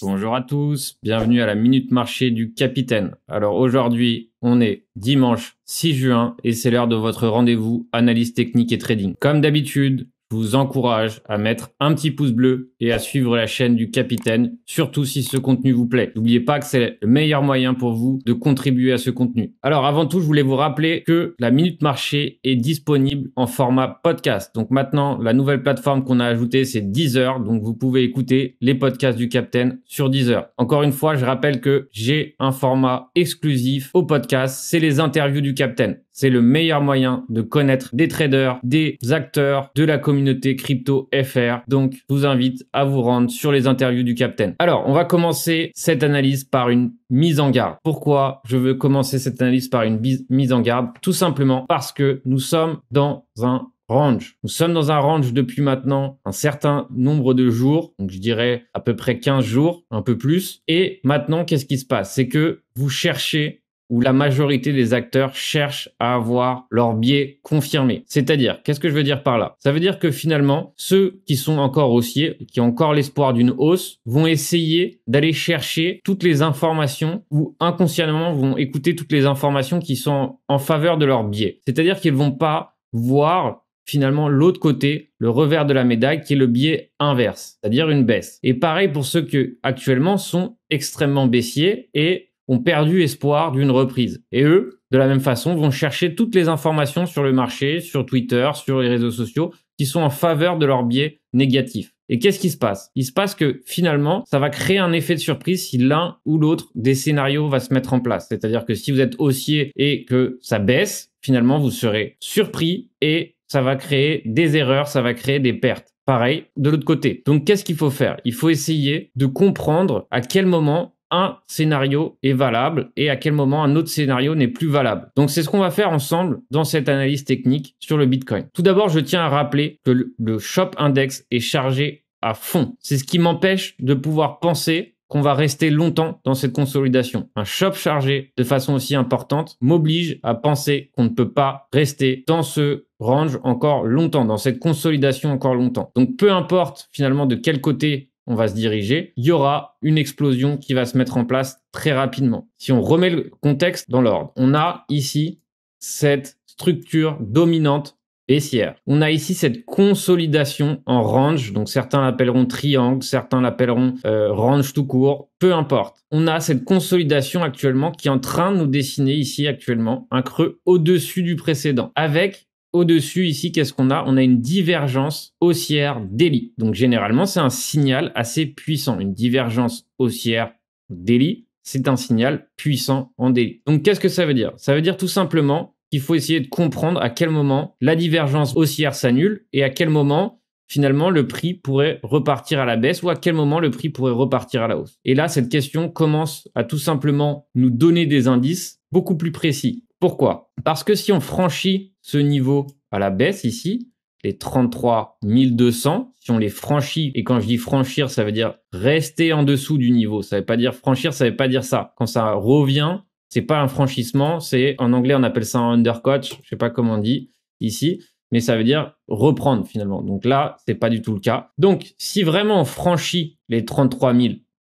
Bonjour à tous, bienvenue à la Minute Marché du Capitaine. Alors aujourd'hui, on est dimanche 6 juin et c'est l'heure de votre rendez-vous analyse technique et trading. Comme d'habitude, je vous encourage à mettre un petit pouce bleu et à suivre la chaîne du Capitaine, surtout si ce contenu vous plaît. N'oubliez pas que c'est le meilleur moyen pour vous de contribuer à ce contenu. Alors avant tout, je voulais vous rappeler que la Minute Marché est disponible en format podcast. Donc maintenant, la nouvelle plateforme qu'on a ajoutée, c'est Deezer. Donc vous pouvez écouter les podcasts du Capitaine sur Deezer. Encore une fois, je rappelle que j'ai un format exclusif au podcast, c'est les interviews du Capitaine. C'est le meilleur moyen de connaître des traders, des acteurs de la communauté crypto FR. Donc, je vous invite à vous rendre sur les interviews du Capitaine. Alors, on va commencer cette analyse par une mise en garde. Pourquoi je veux commencer cette analyse par une mise en garde? Tout simplement parce que nous sommes dans un range. Nous sommes dans un range depuis maintenant un certain nombre de jours, donc je dirais à peu près 15 jours, un peu plus. Et maintenant, qu'est-ce qui se passe? C'est que vous cherchez, où la majorité des acteurs cherchent à avoir leur biais confirmé. C'est-à-dire, qu'est-ce que je veux dire par là? Ça veut dire que finalement, ceux qui sont encore haussiers, qui ont encore l'espoir d'une hausse, vont essayer d'aller chercher toutes les informations ou inconsciemment vont écouter toutes les informations qui sont en faveur de leur biais. C'est-à-dire qu'ils vont pas voir finalement l'autre côté, le revers de la médaille qui est le biais inverse, c'est-à-dire une baisse. Et pareil pour ceux qui actuellement sont extrêmement baissiers et ont perdu espoir d'une reprise. Et eux, de la même façon, vont chercher toutes les informations sur le marché, sur Twitter, sur les réseaux sociaux, qui sont en faveur de leur biais négatif. Et qu'est-ce qui se passe? Il se passe que finalement, ça va créer un effet de surprise si l'un ou l'autre des scénarios va se mettre en place. C'est-à-dire que si vous êtes haussier et que ça baisse, finalement, vous serez surpris et ça va créer des erreurs, ça va créer des pertes. Pareil, de l'autre côté. Donc, qu'est-ce qu'il faut faire? Il faut essayer de comprendre à quel moment un scénario est valable et à quel moment un autre scénario n'est plus valable. Donc, c'est ce qu'on va faire ensemble dans cette analyse technique sur le Bitcoin. Tout d'abord, je tiens à rappeler que le Shop Index est chargé à fond. C'est ce qui m'empêche de pouvoir penser qu'on va rester longtemps dans cette consolidation. Un shop chargé de façon aussi importante m'oblige à penser qu'on ne peut pas rester dans ce range encore longtemps, dans cette consolidation encore longtemps. Donc, peu importe finalement de quel côté on va se diriger, il y aura une explosion qui va se mettre en place très rapidement. Si on remet le contexte dans l'ordre, on a ici cette structure dominante baissière. On a ici cette consolidation en range, donc certains l'appelleront triangle, certains l'appelleront range tout court, peu importe. On a cette consolidation actuellement qui est en train de nous dessiner ici actuellement un creux au-dessus du précédent, avec au-dessus, ici, qu'est-ce qu'on a? On a une divergence haussière daily. Donc, généralement, c'est un signal assez puissant. Une divergence haussière daily, c'est un signal puissant en daily. Donc, qu'est-ce que ça veut dire? Ça veut dire tout simplement qu'il faut essayer de comprendre à quel moment la divergence haussière s'annule et à quel moment, finalement, le prix pourrait repartir à la baisse ou à quel moment le prix pourrait repartir à la hausse. Et là, cette question commence à tout simplement nous donner des indices beaucoup plus précis. Pourquoi? Parce que si on franchit ce niveau à la baisse ici, les 33 200, si on les franchit, et quand je dis franchir, ça veut dire rester en dessous du niveau. Ça veut pas dire franchir, ça veut pas dire ça. Quand ça revient, c'est pas un franchissement, c'est en anglais on appelle ça un undercut, je sais pas comment on dit ici, mais ça veut dire reprendre finalement. Donc là, c'est pas du tout le cas. Donc si vraiment on franchit les 33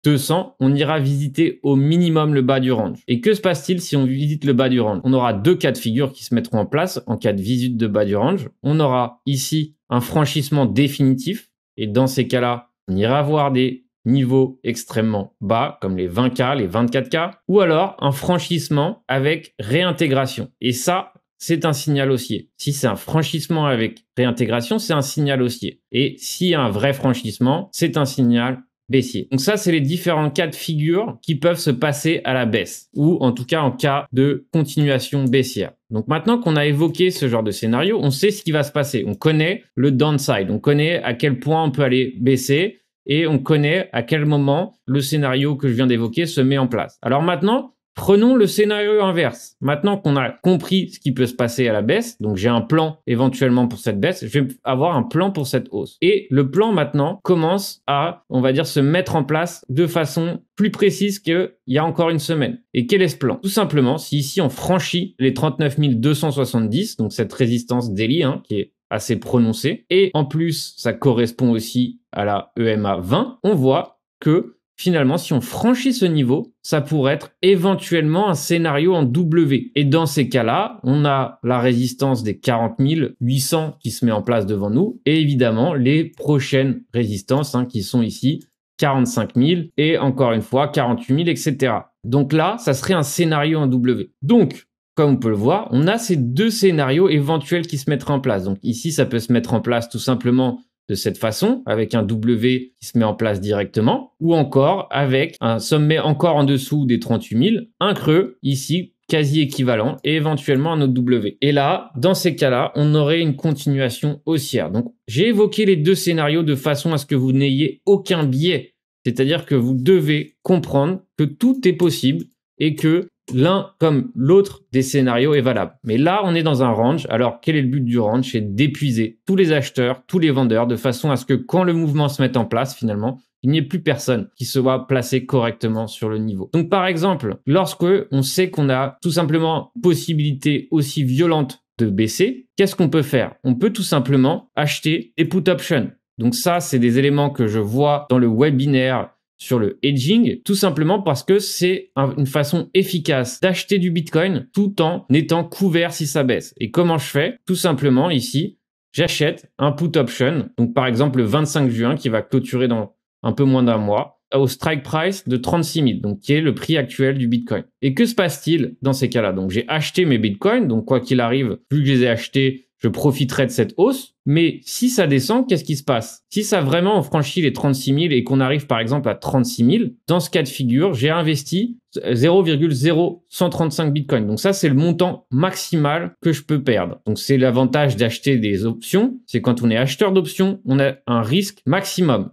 200, on ira visiter au minimum le bas du range. Et que se passe-t-il si on visite le bas du range? On aura deux cas de figure qui se mettront en place en cas de visite de bas du range. On aura ici un franchissement définitif. Et dans ces cas-là, on ira voir des niveaux extrêmement bas, comme les 20K, les 24K, ou alors un franchissement avec réintégration. Et ça, c'est un signal haussier. Si c'est un franchissement avec réintégration, c'est un signal haussier. Et s'il y a un vrai franchissement, c'est un signal baissier. Donc ça, c'est les différents cas de figure qui peuvent se passer à la baisse ou en tout cas en cas de continuation baissière. Donc maintenant qu'on a évoqué ce genre de scénario, on sait ce qui va se passer. On connaît le downside, on connaît à quel point on peut aller baisser et on connaît à quel moment le scénario que je viens d'évoquer se met en place. Alors maintenant, prenons le scénario inverse. Maintenant qu'on a compris ce qui peut se passer à la baisse, donc j'ai un plan éventuellement pour cette baisse, je vais avoir un plan pour cette hausse. Et le plan maintenant commence à, on va dire, se mettre en place de façon plus précise qu'il y a encore une semaine. Et quel est ce plan? Tout simplement, si ici on franchit les 39 270, donc cette résistance daily qui est assez prononcée, et en plus ça correspond aussi à la EMA 20, on voit que finalement, si on franchit ce niveau, ça pourrait être éventuellement un scénario en W. Et dans ces cas-là, on a la résistance des 40 800 qui se met en place devant nous et évidemment les prochaines résistances qui sont ici 45 000 et encore une fois 48 000, etc. Donc là, ça serait un scénario en W. Donc, comme on peut le voir, on a ces deux scénarios éventuels qui se mettraient en place. Donc ici, ça peut se mettre en place tout simplement de cette façon, avec un W qui se met en place directement, ou encore avec un sommet encore en dessous des 38 000, un creux ici quasi équivalent et éventuellement un autre W. Et là, dans ces cas-là, on aurait une continuation haussière. Donc j'ai évoqué les deux scénarios de façon à ce que vous n'ayez aucun biais. C'est-à-dire que vous devez comprendre que tout est possible et que l'un comme l'autre des scénarios est valable. Mais là, on est dans un range. Alors, quel est le but du range? C'est d'épuiser tous les acheteurs, tous les vendeurs, de façon à ce que quand le mouvement se mette en place, finalement, il n'y ait plus personne qui soit placé correctement sur le niveau. Donc, par exemple, lorsque on sait qu'on a tout simplement possibilité aussi violente de baisser, qu'est-ce qu'on peut faire? On peut tout simplement acheter des put options. Donc ça, c'est des éléments que je vois dans le webinaire sur le hedging, tout simplement parce que c'est une façon efficace d'acheter du Bitcoin tout en étant couvert si ça baisse. Et comment je fais? Tout simplement ici, j'achète un put option, donc par exemple le 25 juin qui va clôturer dans un peu moins d'un mois, au strike price de 36 000, donc qui est le prix actuel du Bitcoin. Et que se passe-t-il dans ces cas-là? Donc j'ai acheté mes Bitcoins, donc quoi qu'il arrive, vu que je les ai achetés, je profiterai de cette hausse. Mais si ça descend, qu'est-ce qui se passe? Si ça vraiment on franchit les 36 000 et qu'on arrive par exemple à 36 000, dans ce cas de figure, j'ai investi 0,0135 Bitcoin. Donc ça, c'est le montant maximal que je peux perdre. Donc c'est l'avantage d'acheter des options. C'est quand on est acheteur d'options, on a un risque maximum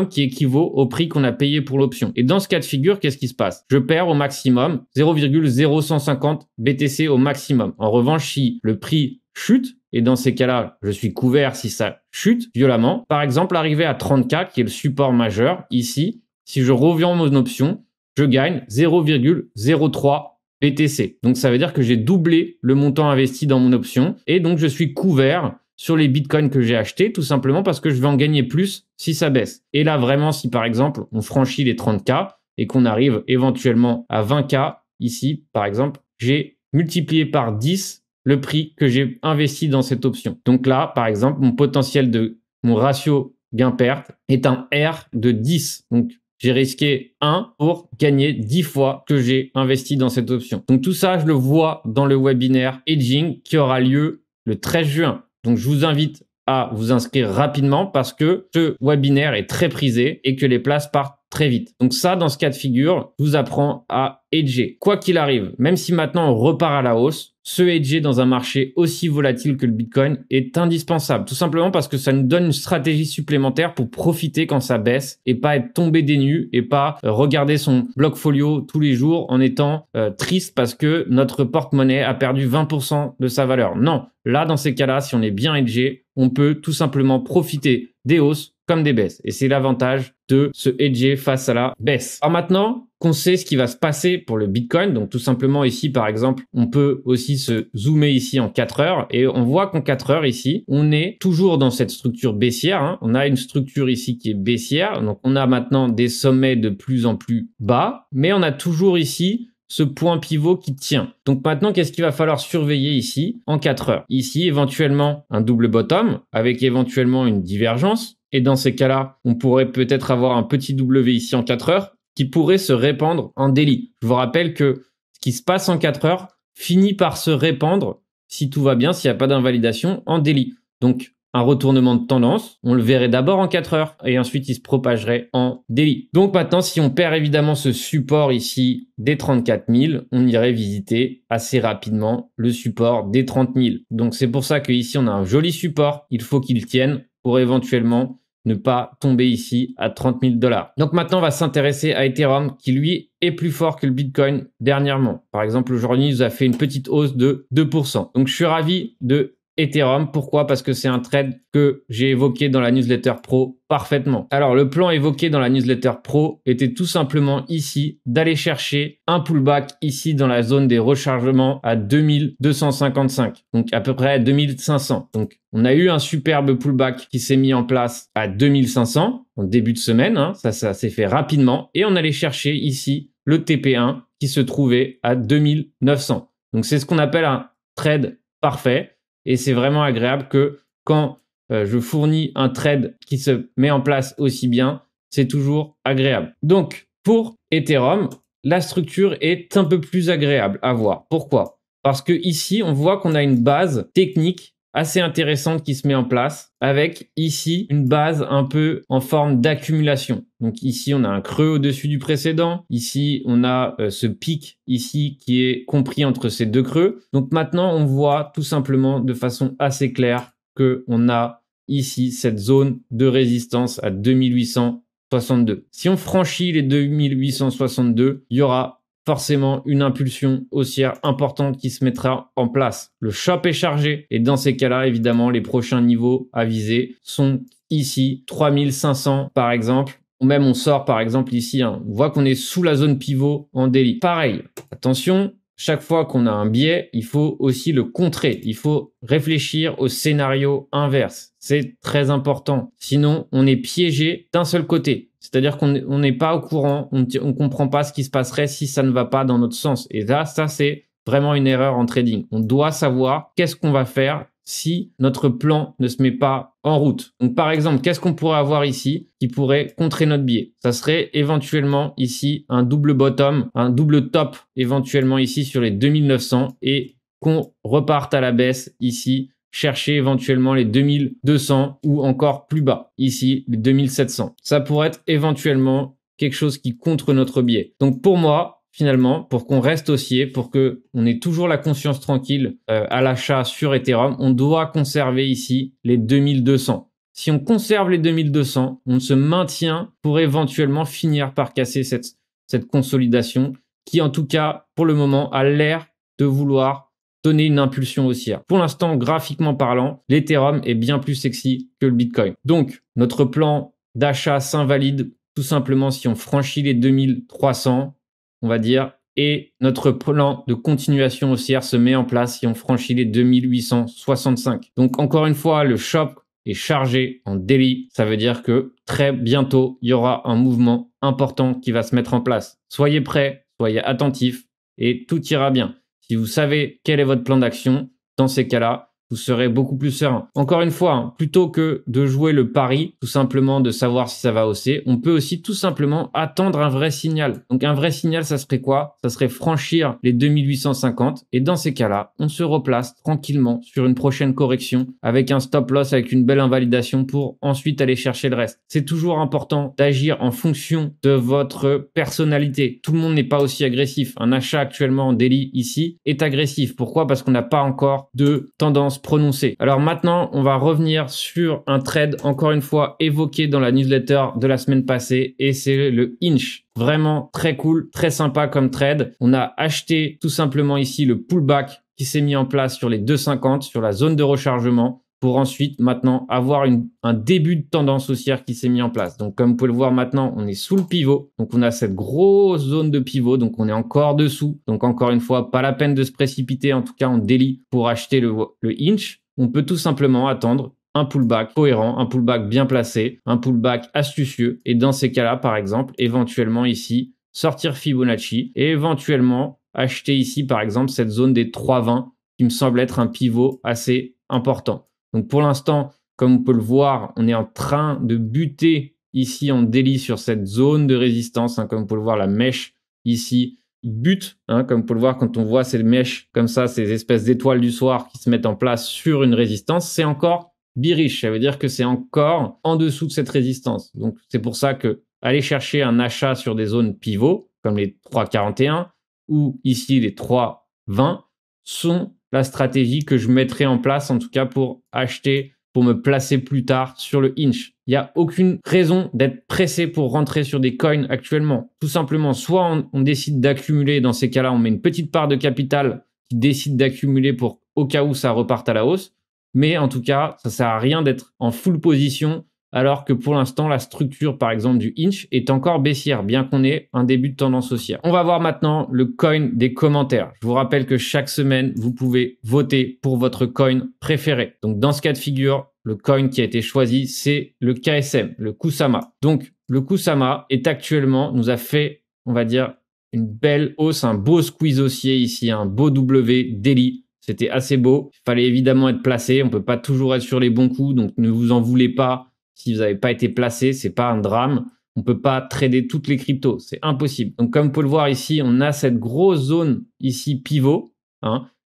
qui équivaut au prix qu'on a payé pour l'option. Et dans ce cas de figure, qu'est-ce qui se passe? Je perds au maximum 0,0150 BTC au maximum. En revanche, si le prix chute, et dans ces cas-là, je suis couvert si ça chute violemment. Par exemple, arrivé à 30K, qui est le support majeur, ici, si je revends mon option, je gagne 0,03 BTC. Donc, ça veut dire que j'ai doublé le montant investi dans mon option et donc je suis couvert sur les bitcoins que j'ai achetés, tout simplement parce que je vais en gagner plus si ça baisse. Et là, vraiment, si par exemple, on franchit les 30K et qu'on arrive éventuellement à 20K, ici, par exemple, j'ai multiplié par 10 le prix que j'ai investi dans cette option. Donc là, par exemple, mon ratio gain-perte est un R de 10. Donc, j'ai risqué 1 pour gagner 10 fois que j'ai investi dans cette option. Donc, tout ça, je le vois dans le webinaire Hedging qui aura lieu le 13 juin. Donc, je vous invite à vous inscrire rapidement parce que ce webinaire est très prisé et que les places partent très vite. Donc ça, dans ce cas de figure, je vous apprends à hedger. Quoi qu'il arrive, même si maintenant on repart à la hausse, se hedger dans un marché aussi volatile que le Bitcoin est indispensable. Tout simplement parce que ça nous donne une stratégie supplémentaire pour profiter quand ça baisse et pas être tombé des nues et pas regarder son bloc-folio tous les jours en étant triste parce que notre porte-monnaie a perdu 20% de sa valeur. Non, là, dans ces cas-là, si on est bien hedgé, on peut tout simplement profiter des hausses comme des baisses. Et c'est l'avantage de se hedger face à la baisse. Alors maintenant qu'on sait ce qui va se passer pour le Bitcoin, donc tout simplement ici, par exemple, on peut aussi se zoomer ici en 4 heures et on voit qu'en 4 heures ici, on est toujours dans cette structure baissière. On a une structure ici qui est baissière. Donc on a maintenant des sommets de plus en plus bas, mais on a toujours ici ce point pivot qui tient. Donc maintenant, qu'est-ce qu'il va falloir surveiller ici en 4 heures? Ici, éventuellement, un double bottom avec éventuellement une divergence. Et dans ces cas-là, on pourrait peut-être avoir un petit W ici en 4 heures qui pourrait se répandre en daily. Je vous rappelle que ce qui se passe en 4 heures finit par se répandre, si tout va bien, s'il n'y a pas d'invalidation, en daily. Donc, un retournement de tendance, on le verrait d'abord en 4 heures et ensuite il se propagerait en daily. Donc maintenant, si on perd évidemment ce support ici des 34 000, on irait visiter assez rapidement le support des 30 000. Donc c'est pour ça qu'ici on a un joli support, il faut qu'il tienne pour éventuellement ne pas tomber ici à 30 000 $. Donc maintenant, on va s'intéresser à Ethereum qui, lui, est plus fort que le Bitcoin dernièrement. Par exemple, aujourd'hui, il nous a fait une petite hausse de 2%. Donc, je suis ravi de Ethereum. Pourquoi? Parce que c'est un trade que j'ai évoqué dans la newsletter pro parfaitement. Alors, le plan évoqué dans la newsletter pro était tout simplement ici d'aller chercher un pullback ici dans la zone des rechargements à 2255, donc à peu près 2500. Donc, on a eu un superbe pullback qui s'est mis en place à 2500 en début de semaine. Ça s'est fait rapidement et on allait chercher ici le TP1 qui se trouvait à 2900. Donc, c'est ce qu'on appelle un trade parfait et c'est vraiment agréable que quand je fournis un trade qui se met en place aussi bien, c'est toujours agréable. Donc, pour Ethereum, la structure est un peu plus agréable à voir. Pourquoi? Parce que ici, on voit qu'on a une base technique assez intéressante qui se met en place avec ici une base un peu en forme d'accumulation. Donc ici, on a un creux au-dessus du précédent. Ici, on a ce pic ici qui est compris entre ces deux creux. Donc maintenant, on voit tout simplement de façon assez claire qu'on a ici cette zone de résistance à 2862. Si on franchit les 2862, il y aura forcément une impulsion haussière importante qui se mettra en place. Le shop est chargé et dans ces cas-là, évidemment, les prochains niveaux à viser sont ici 3500 par exemple. Ou même on sort par exemple ici, on voit qu'on est sous la zone pivot en daily. Pareil, attention, chaque fois qu'on a un biais, il faut aussi le contrer. Il faut réfléchir au scénario inverse. C'est très important. Sinon, on est piégé d'un seul côté. C'est-à-dire qu'on n'est pas au courant, on ne comprend pas ce qui se passerait si ça ne va pas dans notre sens. Et là, ça, c'est vraiment une erreur en trading. On doit savoir qu'est-ce qu'on va faire si notre plan ne se met pas en route. Donc, par exemple, qu'est-ce qu'on pourrait avoir ici qui pourrait contrer notre biais? Ça serait éventuellement ici un double bottom, un double top éventuellement ici sur les 2900 et qu'on reparte à la baisse ici, chercher éventuellement les 2200 ou encore plus bas, ici les 2700. Ça pourrait être éventuellement quelque chose qui contre notre biais. Donc pour moi, finalement, pour qu'on reste haussier, pour qu'on ait toujours la conscience tranquille à l'achat sur Ethereum, on doit conserver ici les 2200. Si on conserve les 2200, on se maintient pour éventuellement finir par casser cette consolidation qui, en tout cas, pour le moment, a l'air de vouloir donner une impulsion haussière. Pour l'instant, graphiquement parlant, l'Ethereum est bien plus sexy que le Bitcoin. Donc, notre plan d'achat s'invalide tout simplement si on franchit les 2300, on va dire, et notre plan de continuation haussière se met en place si on franchit les 2865. Donc, encore une fois, le shop est chargé en daily. Ça veut dire que très bientôt, il y aura un mouvement important qui va se mettre en place. Soyez prêts, soyez attentifs et tout ira bien. Si vous savez quel est votre plan d'action, dans ces cas-là, vous serez beaucoup plus serein. Encore une fois, plutôt que de jouer le pari, tout simplement de savoir si ça va hausser, on peut aussi tout simplement attendre un vrai signal. Donc un vrai signal, ça serait quoi? Ça serait franchir les 2850 et dans ces cas-là, on se replace tranquillement sur une prochaine correction avec un stop loss, avec une belle invalidation pour ensuite aller chercher le reste. C'est toujours important d'agir en fonction de votre personnalité. Tout le monde n'est pas aussi agressif. Un achat actuellement en daily ici est agressif. Pourquoi? Parce qu'on n'a pas encore de tendance prononcée. Alors maintenant, on va revenir sur un trade encore une fois évoqué dans la newsletter de la semaine passée et c'est le Inch. Vraiment très cool, très sympa comme trade. On a acheté tout simplement ici le pullback qui s'est mis en place sur les 2,50 sur la zone de rechargement pour ensuite maintenant avoir un début de tendance haussière qui s'est mis en place. Donc comme vous pouvez le voir maintenant, on est sous le pivot. Donc on a cette grosse zone de pivot, donc on est encore dessous. Donc encore une fois, pas la peine de se précipiter, en tout cas en daily pour acheter le Inch. On peut tout simplement attendre un pullback cohérent, un pullback bien placé, un pullback astucieux. Et dans ces cas-là, par exemple, éventuellement ici, sortir Fibonacci et éventuellement acheter ici, par exemple, cette zone des 3,20 qui me semble être un pivot assez important. Donc pour l'instant, comme on peut le voir, on est en train de buter ici en daily sur cette zone de résistance. Comme on peut le voir, la mèche ici bute. Comme on peut le voir, quand on voit ces mèches comme ça, ces espèces d'étoiles du soir qui se mettent en place sur une résistance, c'est encore bearish. Ça veut dire que c'est encore en dessous de cette résistance. Donc c'est pour ça que aller chercher un achat sur des zones pivots, comme les 3,41 ou ici les 3,20, sont la stratégie que je mettrai en place, en tout cas pour acheter, pour me placer plus tard sur le Inch. Il n'y a aucune raison d'être pressé pour rentrer sur des coins actuellement. Tout simplement, soit on décide d'accumuler, dans ces cas-là, on met une petite part de capital qui décide d'accumuler pour au cas où ça reparte à la hausse, Mais en tout cas, ça sert à rien d'être en full position alors que pour l'instant, la structure, par exemple, du inch est encore baissière, bien qu'on ait un début de tendance haussière. On va voir maintenant le coin des commentaires. Je vous rappelle que chaque semaine, vous pouvez voter pour votre coin préféré. Donc, dans ce cas de figure, le coin qui a été choisi, c'est le KSM, le Kusama. Donc, le Kusama est actuellement, nous a fait, on va dire, une belle hausse, un beau squeeze haussier ici, un beau W daily. C'était assez beau. Il fallait évidemment être placé. On peut pas toujours être sur les bons coups, donc ne vous en voulez pas. Si vous n'avez pas été placé, c'est pas un drame. On peut pas trader toutes les cryptos, c'est impossible. Donc comme vous pouvez le voir ici, on a cette grosse zone ici pivot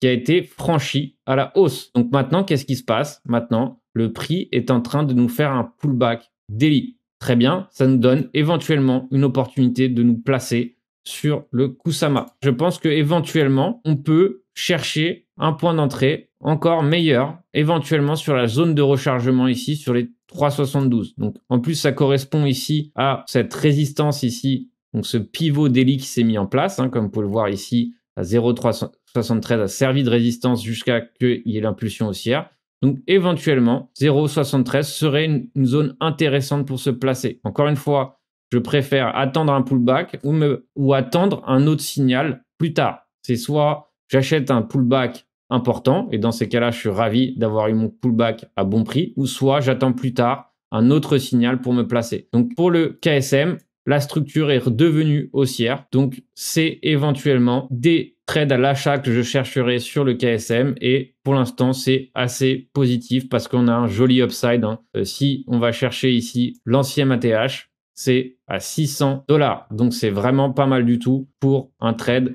qui a été franchie à la hausse. Donc maintenant, qu'est-ce qui se passe? Maintenant, le prix est en train de nous faire un pullback daily. Très bien, ça nous donne éventuellement une opportunité de nous placer sur le Kusama. Je pense que éventuellement, on peut chercher un point d'entrée encore meilleur, éventuellement sur la zone de rechargement ici, sur les 3,72. Donc, en plus, ça correspond ici à cette résistance ici, donc ce pivot daily qui s'est mis en place, comme vous pouvez le voir ici, à 0,373 a servi de résistance jusqu'à qu'il y ait l'impulsion haussière. Donc, éventuellement, 0,73 serait une zone intéressante pour se placer. Encore une fois, je préfère attendre un pullback ou attendre un autre signal plus tard. C'est soit j'achète un pullback important, et dans ces cas-là, je suis ravi d'avoir eu mon pullback à bon prix, ou soit j'attends plus tard un autre signal pour me placer. Donc, pour le KSM, la structure est redevenue haussière. Donc, c'est éventuellement des trades à l'achat que je chercherai sur le KSM. Et pour l'instant, c'est assez positif parce qu'on a un joli upside. Si on va chercher ici l'ancien ATH, c'est à 600 $. Donc, c'est vraiment pas mal du tout pour un trade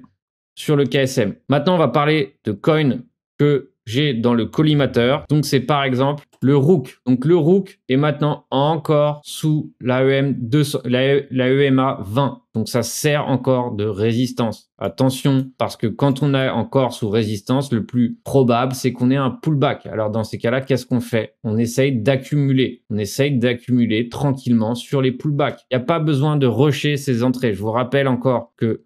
sur le KSM. Maintenant, on va parler de coins que j'ai dans le collimateur. Donc, c'est par exemple le Rook. Donc, le Rook est maintenant encore sous la EMA 20. Donc, ça sert encore de résistance. Attention, parce que quand on est encore sous résistance, le plus probable, c'est qu'on ait un pullback. Alors, dans ces cas-là, qu'est-ce qu'on fait? On essaye d'accumuler. On essaye d'accumuler tranquillement sur les pullbacks. Il n'y a pas besoin de rusher ces entrées. Je vous rappelle encore que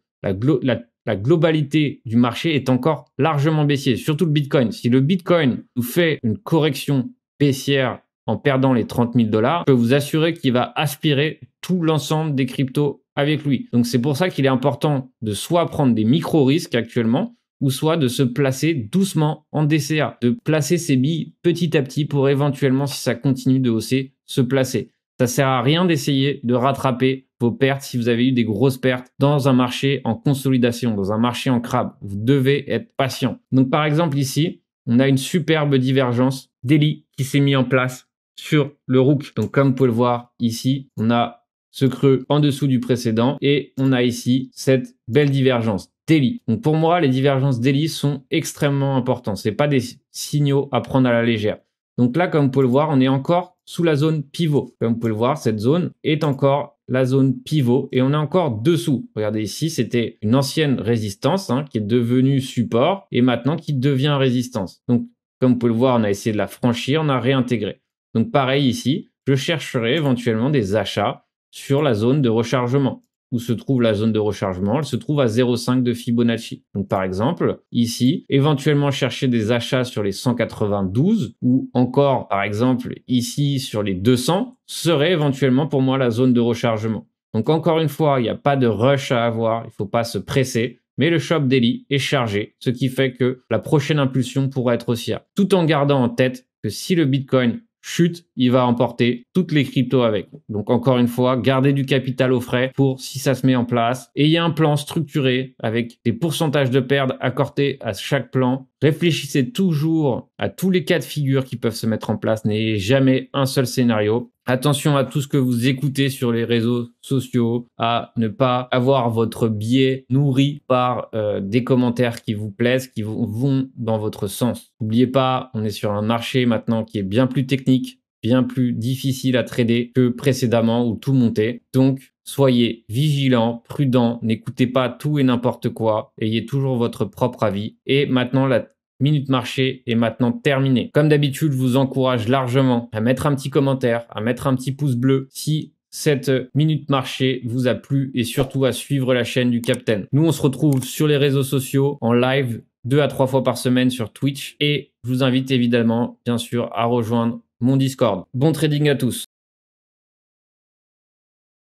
la globalité du marché est encore largement baissière, surtout le Bitcoin. Si le Bitcoin nous fait une correction baissière en perdant les 30 000 $, je peux vous assurer qu'il va aspirer tout l'ensemble des cryptos avec lui. Donc, c'est pour ça qu'il est important de soit prendre des micro-risques actuellement, ou soit de se placer doucement en DCA, de placer ses billes petit à petit pour éventuellement, si ça continue de hausser, se placer. Ça sert à rien d'essayer de rattraper vos pertes si vous avez eu des grosses pertes dans un marché en consolidation, dans un marché en crabe. Vous devez être patient. Donc, par exemple, ici, on a une superbe divergence daily qui s'est mise en place sur le Rook. Donc, comme vous pouvez le voir ici, on a ce creux en dessous du précédent et on a ici cette belle divergence daily. Donc, pour moi, les divergences daily sont extrêmement importantes. Ce n'est pas des signaux à prendre à la légère. Donc là, comme vous pouvez le voir, on est encore sous la zone pivot. Comme vous pouvez le voir, cette zone est encore la zone pivot et on est encore dessous. Regardez ici, c'était une ancienne résistance qui est devenue support et maintenant qui devient résistance. Donc, comme vous pouvez le voir, on a essayé de la franchir, on a réintégré. Donc, pareil ici, je chercherai éventuellement des achats sur la zone de rechargement. Où se trouve la zone de rechargement? Elle se trouve à 0,5 de Fibonacci. Donc, par exemple, ici, éventuellement chercher des achats sur les 192 ou encore, par exemple, ici sur les 200 serait éventuellement pour moi la zone de rechargement. Donc, encore une fois, il n'y a pas de rush à avoir. Il ne faut pas se presser. Mais le shop daily est chargé, ce qui fait que la prochaine impulsion pourra être haussière. Tout en gardant en tête que si le Bitcoin chute, il va emporter toutes les cryptos avec. Donc encore une fois, gardez du capital au frais pour si ça se met en place. Ayez un plan structuré avec des pourcentages de pertes accordés à chaque plan. Réfléchissez toujours à tous les cas de figure qui peuvent se mettre en place. N'ayez jamais un seul scénario. Attention à tout ce que vous écoutez sur les réseaux sociaux, à ne pas avoir votre biais nourri par des commentaires qui vous plaisent, qui vont dans votre sens. N'oubliez pas, on est sur un marché maintenant qui est bien plus technique, bien plus difficile à trader que précédemment où tout montait. Donc, soyez vigilants, prudents, n'écoutez pas tout et n'importe quoi, ayez toujours votre propre avis. Et maintenant, la minute marché est maintenant terminée. Comme d'habitude, je vous encourage largement à mettre un petit commentaire, à mettre un petit pouce bleu si cette minute marché vous a plu et surtout à suivre la chaîne du Captain. Nous, on se retrouve sur les réseaux sociaux en live 2 à 3 fois par semaine sur Twitch et je vous invite évidemment, bien sûr, à rejoindre mon Discord. Bon trading à tous!